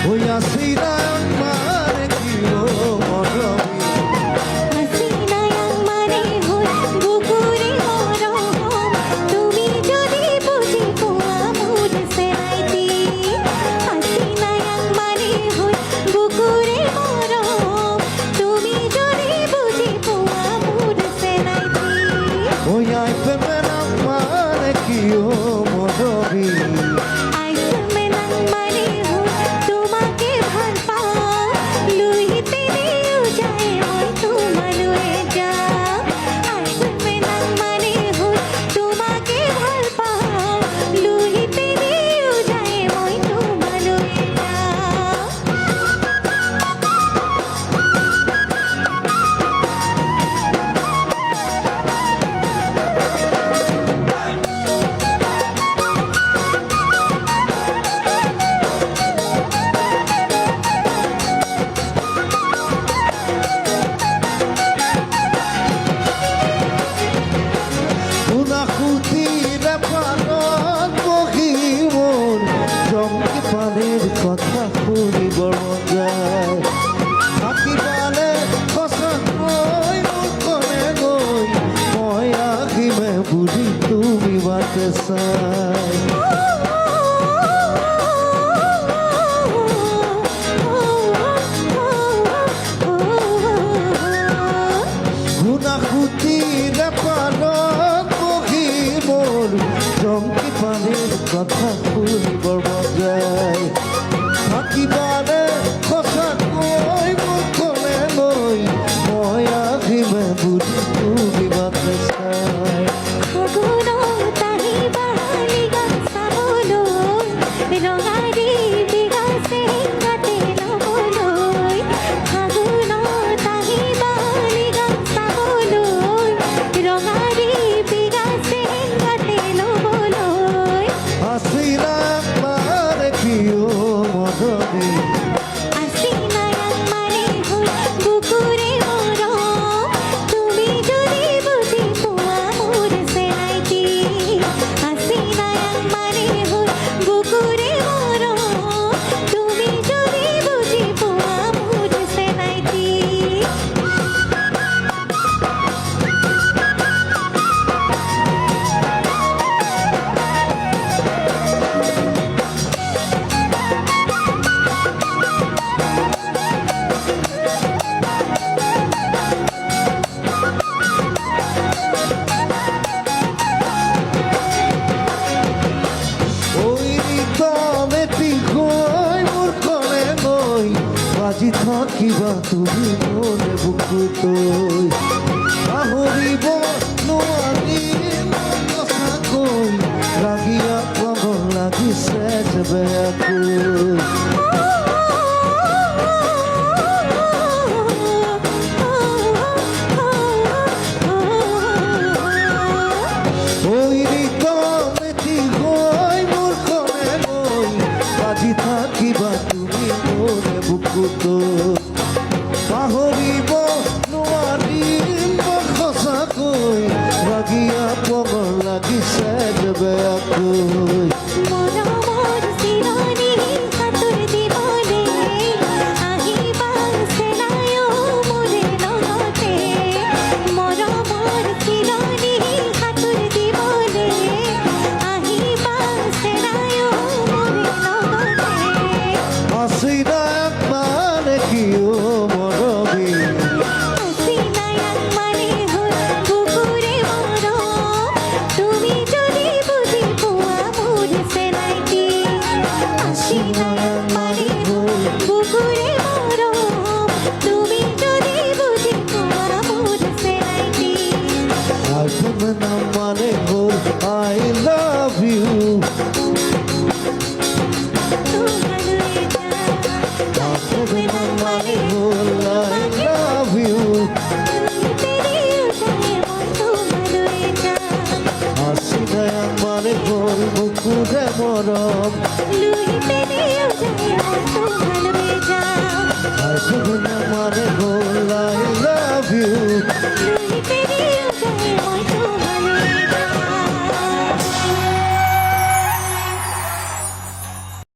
ওই আসিরা আমার কি ও মরবি ওই আইফে আমার কি ও মরবি কথা শুনিব যায় থাকি পালে সঁচাকৈ মুখনে গৈ মই আহিমে বুজি তুমি বাটে চাই গুণাসুতিৰে পালত বহি মোৰ জংকি পানীৰ কথা শুনিবৰ মন যায় থাকিবানে সঁচাকৈ মুখনে লৈ মই আহিমে বুজি তুমি বাটে চাই আসিরা আমার কি ও মরবি আজি থাকিবা তুমি মনে বুকুতৈ পাহৰিব নোৱাৰিম সঁচাকৈ লাগিয়া পাগল লাগিছে যে বেয়াকৈ থাকিবা তুমি মনে বুকুতৈ পাহৰিব নোৱাৰিম সঁচাকৈ লাগিয়া পাগল লাগিছে যে বেয়াকৈ আসিরা আমার কি ও মরবি তুমি